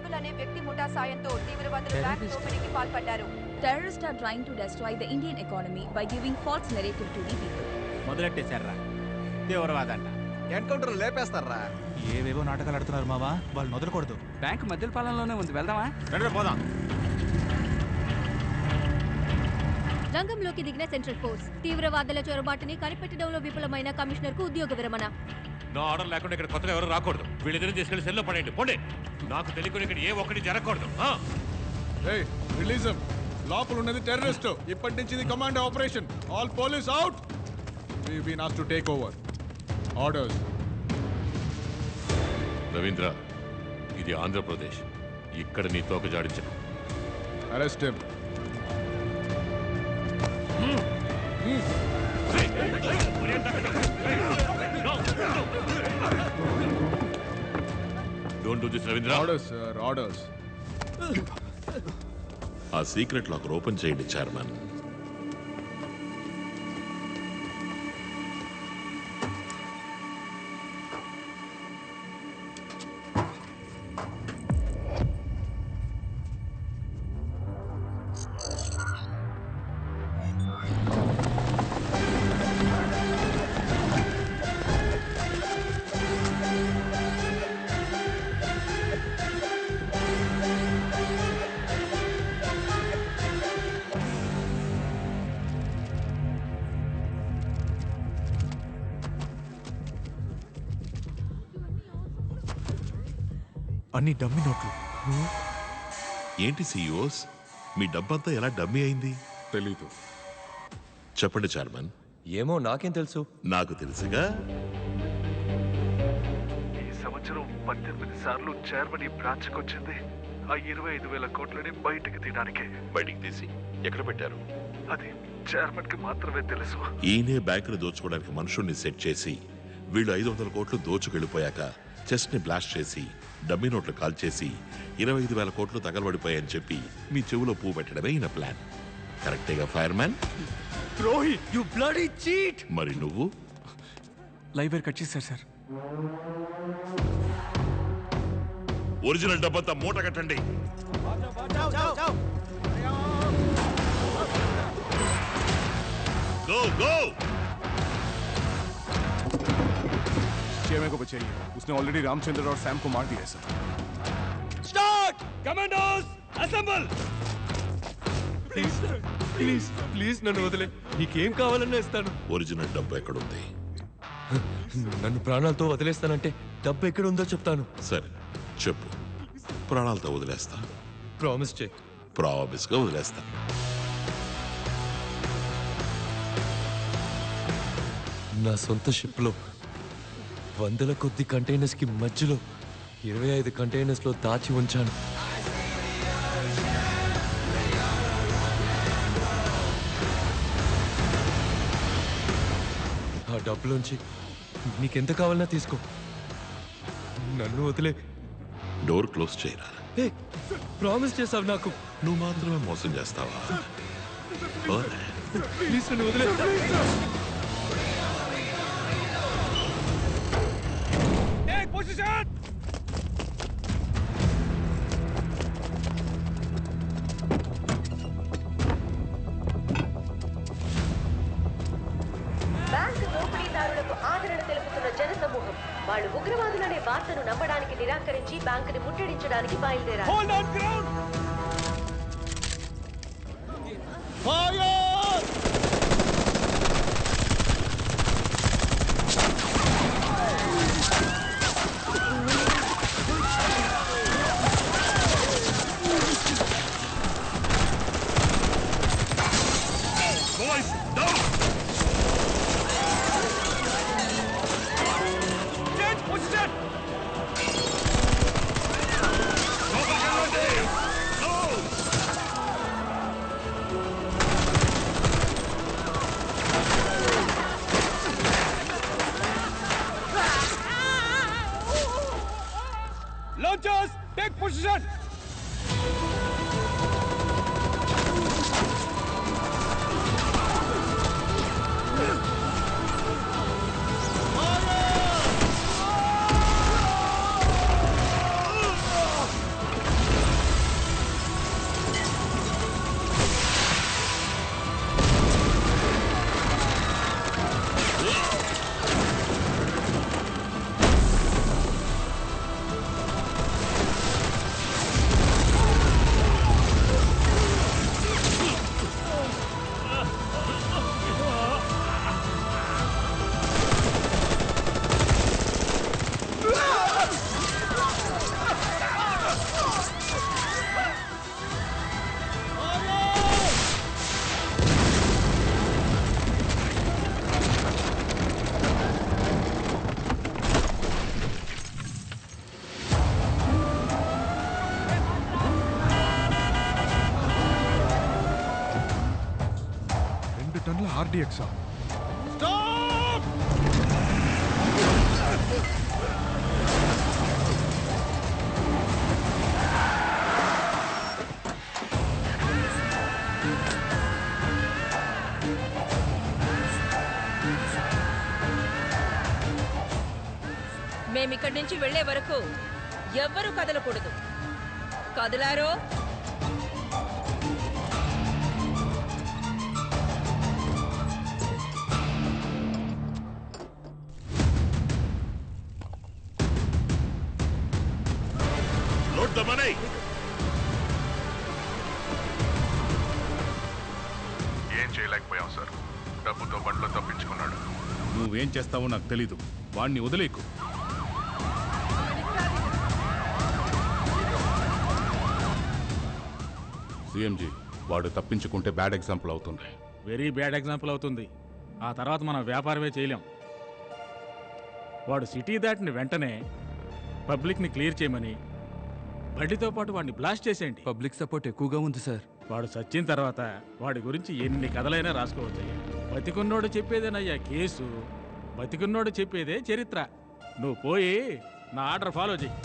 అబ్దుల్ అనే వ్యక్తి ముఠా సాయంతో తీవ్రవాదులు బ్యాంక్ దోపిడీకి పాల్పడ్డారు. Terrorists are trying to destroy the Indian economy by giving false narrative to the people. మొదలెట్టేశారా తీవ్రవాదంట. ఎన్కౌంటర్ లేపేస్తారా? ఏవేవో నాటకాలు ఆడుతున్నారు మావా, వాళ్ళు మొదలకూడదు. బ్యాంక్ మధ్య పాలనలోనే ఉంది, వెళ్దామా? రండి పోదాం. రంగంలోకి దిగిన సెంట్రల్ ఫోర్స్ తీవ్రవాదుల చొరబాటుని కనిపెట్టడంలో విఫలమైన కమిషనర్ కు ఉద్యోగ విరమణ. నా ఆర్డర్ లేకుండా ఇక్కడ కొత్తగా ఎవరు రాకూడదు. వీళ్ళిద్దరిని తీసుకెళ్లి సెల్లో పడేయండి. పోండి. నాకు తెలియకుండా ఇక్కడ ఏ ఒక్కటి జరగకూడదు. రిలీజం లోపల ఉన్నది టెర్రరిస్ట్. ఇప్పటి నుంచి ఇది command operation. All police out. We been asked to take over orders. Ravindra, ఇది ఆంధ్రప్రదేశ్. ఇక్కడ నీ తోక జాడించను. Arrest him. Don't do this, Ravindra. Orders, sir. Orders. ఆ సీక్రెట్ లాకర్ ఓపెన్ చేయండి చైర్మన్. అన్ని డమ్మి నోట్లు. ఏంటి సిఇఓస్, మీ డబ్బంతా ఎలా డమ్మీ అయింది? తెలీదు. చెప్పండి చైర్మన్. ఏమో నాకేం తెలుసు. నాకు తెలుసుగా. ఈ సంవత్సరం 18 సార్లు చైర్మన్ ఈ బ్రాంచ్కి వచ్చింది. ఆ 25,000 కోట్లని బయటికి తీయడానికి. బయటికి తీసి ఎక్కడ పెట్టారు? అది చైర్మన్ కి మాత్రమే తెలుసు. ఈయనే బ్యాంకును దోచుకోవడానికి మనుషుల్ని సెట్ చేసి వీళ్ళు 500 కోట్లు దోచుకెళ్ళిపోయాక చెస్ట్ ని బ్లాస్ట్ చేసి డమ్మీ నోట్లు కాల్ చేసి 25,000 కోట్లు తగలబడిపోయాయని చెప్పి మీ చెవులో పువ్వు పెట్టడమే ఈయన ప్లాన్. కరెక్టేగా ఫైర్మ్యాన్? ద్రోహి, యు బ్లడీ చీట్. మరి నువ్వు? లైవ్ వైర్ కట్ చేశారు సార్. ఒరిజినల్ డబ్బంతా మూట కట్టండి. Go go. को बचाइए. उसने ऑलरेडी रामचंद्र और सैम को मार दिया है sir. Start! Commandos, assemble! Please నన్ను వదిలే. నీకేం కావాలన్నా ఇస్తాను. ఒరిజినల్ డబ్బు ఎక్కడుంది? నన్ను ప్రాణాలతో వదిలేస్తానంటే డబ్బు ఎక్కడ ఉందో చెప్తాను. సరే చెప్పు. ప్రాణాలతో వదిలేస్తా. ప్రామిస్ చేయి. ప్రామిస్ గా వదిలేస్తా. నా సొంత షిప్ లో 100 కొద్ది కంటైనర్స్ కి మధ్యలో 25 కంటైనర్స్ లో దాచి ఉంచాను. ఆ డబ్బులోంచి నీకెంత కావాలన్నా తీసుకో. నన్ను వదిలే. డోర్ క్లోజ్ చేయరా. ప్రామిస్ చేసావు నాకు. నువ్వు మాత్రమే మోసం చేస్తావా? ప్లీజ్ నన్ను వదిలే. బ్యాంకు దోపిడీదారులకు ఆదరణ తెలుపుతున్న జనసమూహం వాళ్ళు ఉగ్రవాదులనే వార్తను నమ్మడానికి నిరాకరించి బ్యాంకుని ముట్టడించడానికి బయలుదేరారు. Launchers, take position! ఆర్డిఎక్సా? స్టాప్! మేమిక్కడి నుంచి వెళ్లే వరకు ఎవ్వరూ కదలకూడదు. కదలారో లోడ్ ద మనీ. ఏం చేయలేకపోయాం సార్. డబ్బుతో బండ్లో తప్పించుకున్నాడు. నువ్వేం చేస్తావో నాకు తెలీదు. వాణ్ణి వదిలేకు. సిఎంజీ, వాడు తప్పించుకుంటే బ్యాడ్ ఎగ్జాంపుల్ అవుతుంది. వెరీ బ్యాడ్ ఎగ్జాంపుల్ అవుతుంది. ఆ తర్వాత మనం వ్యాపారమే చేయలేం. వాడు సిటీ దాటిన వెంటనే పబ్లిక్ని క్లియర్ చేయమని బండితో పాటు వాడిని బ్లాస్ట్ చేసేయండి. పబ్లిక్ సపోర్ట్ ఎక్కువగా ఉంది సార్. వాడు చచ్చిన తర్వాత వాడి గురించి ఎన్ని కథలైనా రాసుకోవచ్చయ్యా. బతికున్నోడు చెప్పేదేనయ్యా కేసు, బతికున్నోడు చెప్పేదే చరిత్ర. నువ్వు పోయి నా ఆర్డర్ ఫాలో చెయ్యి.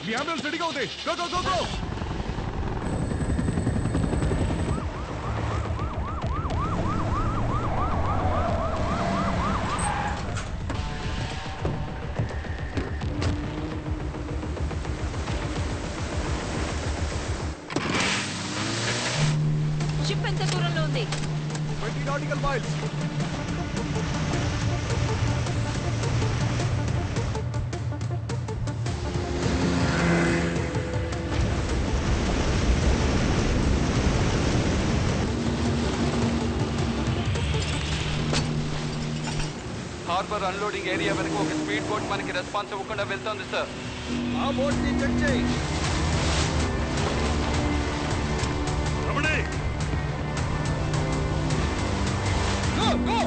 మీ అంబులెన్స్ రెడీగా ఉంది. Go go go go. Ship ఎంత దూరంలో ఉంది? 20 nautical miles. Harbour unloading area వరకు ఒక స్పీడ్ బోట్ మనకి రెస్పాన్స్ ఇవ్వకుండా వెళ్తోంది సార్. ఆ బోట్ ని చెక్ చేయి. రమణి, గో గో.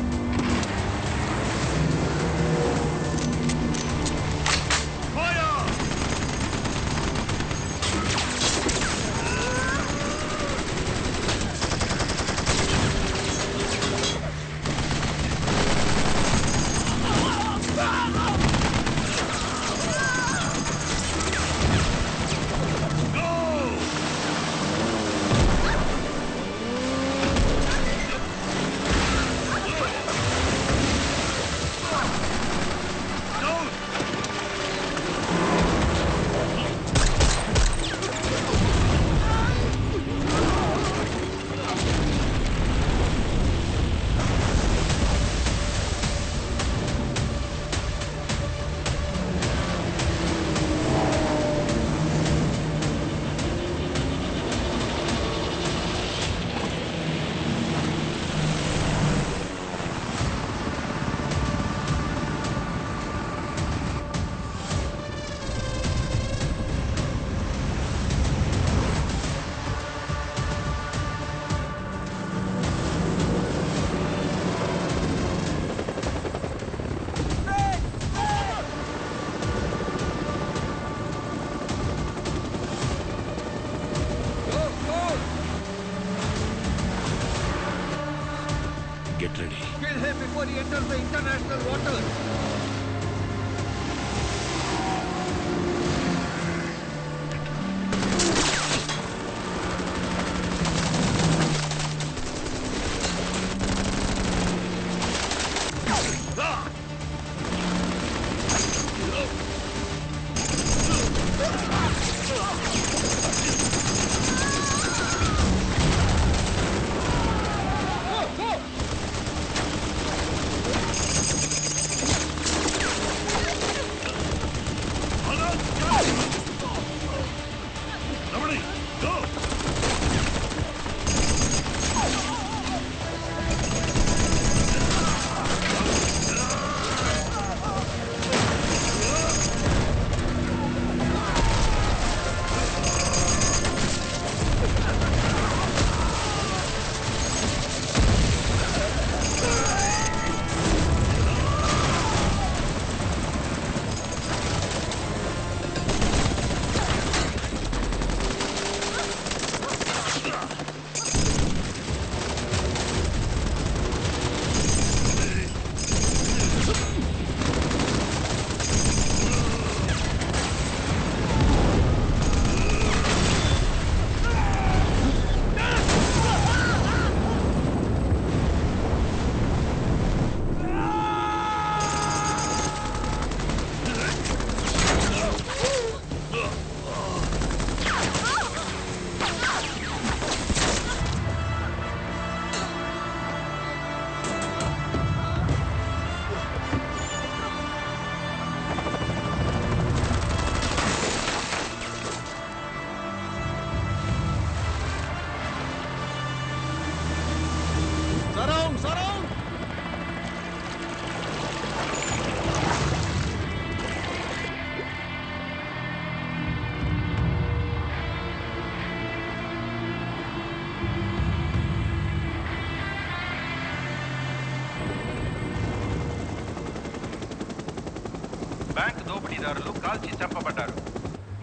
బ్యాంక్ దోపిడీదారులు కాల్చి చంపబడ్డారు.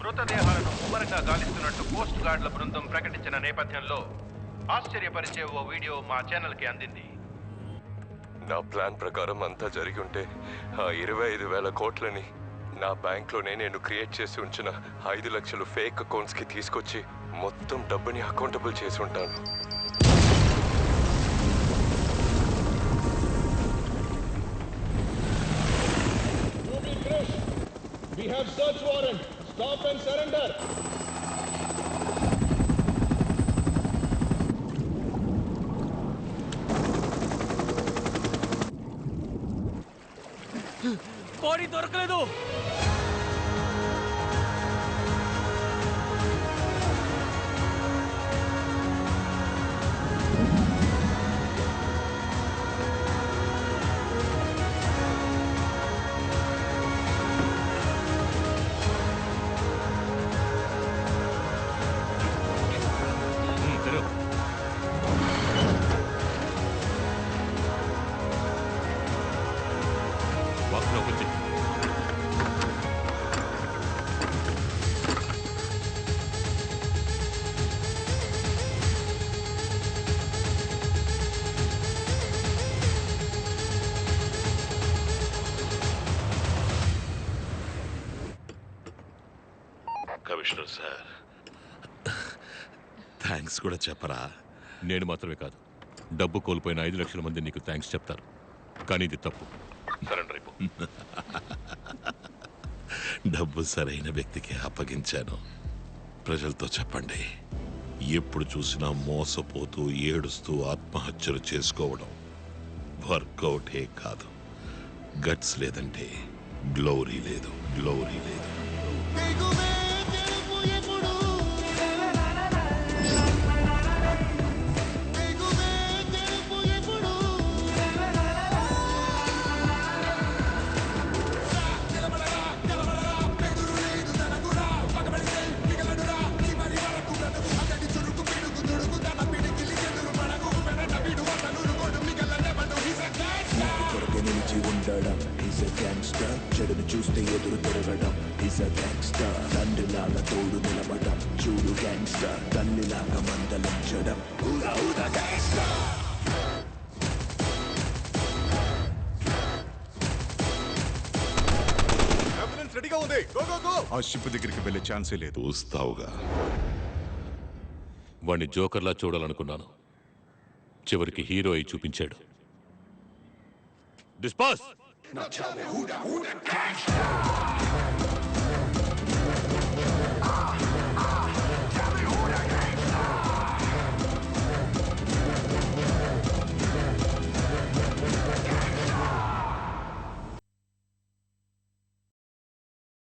మృతదేహాలను ముమ్మరంగా గాలిస్తున్నట్టు కోస్ట్ గార్డుల బృందం ప్రకటించిన నేపథ్యంలో ఆశ్చర్యపరిచే ఓ వీడియో మా ఛానల్కి అందింది. నా ప్లాన్ ప్రకారం అంతా జరిగి ఉంటే ఆ 25,000 కోట్లని నా బ్యాంక్లోనే నేను క్రియేట్ చేసి ఉంచిన 5 లక్షలు ఫేక్ అకౌంట్స్కి తీసుకొచ్చి మొత్తం డబ్బుని అకౌంటబుల్ చేసి ఉంటాను. We have search warrant. Stop and surrender. Body దొరకలేదు. కమిషనర్ సార్, థ్యాంక్స్ కూడా చెప్పరా? నేను మాత్రమే కాదు, డబ్బు కోల్పోయిన 5 లక్షల మంది నీకు థ్యాంక్స్ చెప్తారు. కానీ ఇది తప్పు. సరెండర్ అయిపో. డబ్బు సరైన వ్యక్తికి అప్పగించాను. ప్రజలతో చెప్పండి, ఎప్పుడు చూసినా మోసపోతూ ఏడుస్తూ ఆత్మహత్యలు చేసుకోవడం వర్కౌటే కాదు. గట్స్ లేదంటే గ్లోరీ లేదు, గ్లోరీ లేదు. చెడును చూస్తే ఎదురు తిరగడం ఈజ్ అ గ్యాంగ్స్టర్. తండ్రిలాగా తోడు నిలబడం చూడు గ్యాంగ్స్టర్. తల్లిలాగా మందలించడం గ్యాంగ్స్టర్. రెడీగా ఉంది. Go go go. ఆ షిప్ దగ్గరికి వెళ్ళే ఛాన్సే లేదు. చూస్తావుగా. వాణ్ణి జోకర్లా చూడాలనుకున్నాను, చివరికి హీరో అయి చూపించాడు. డిస్పాస్. Now tell me who the gangster?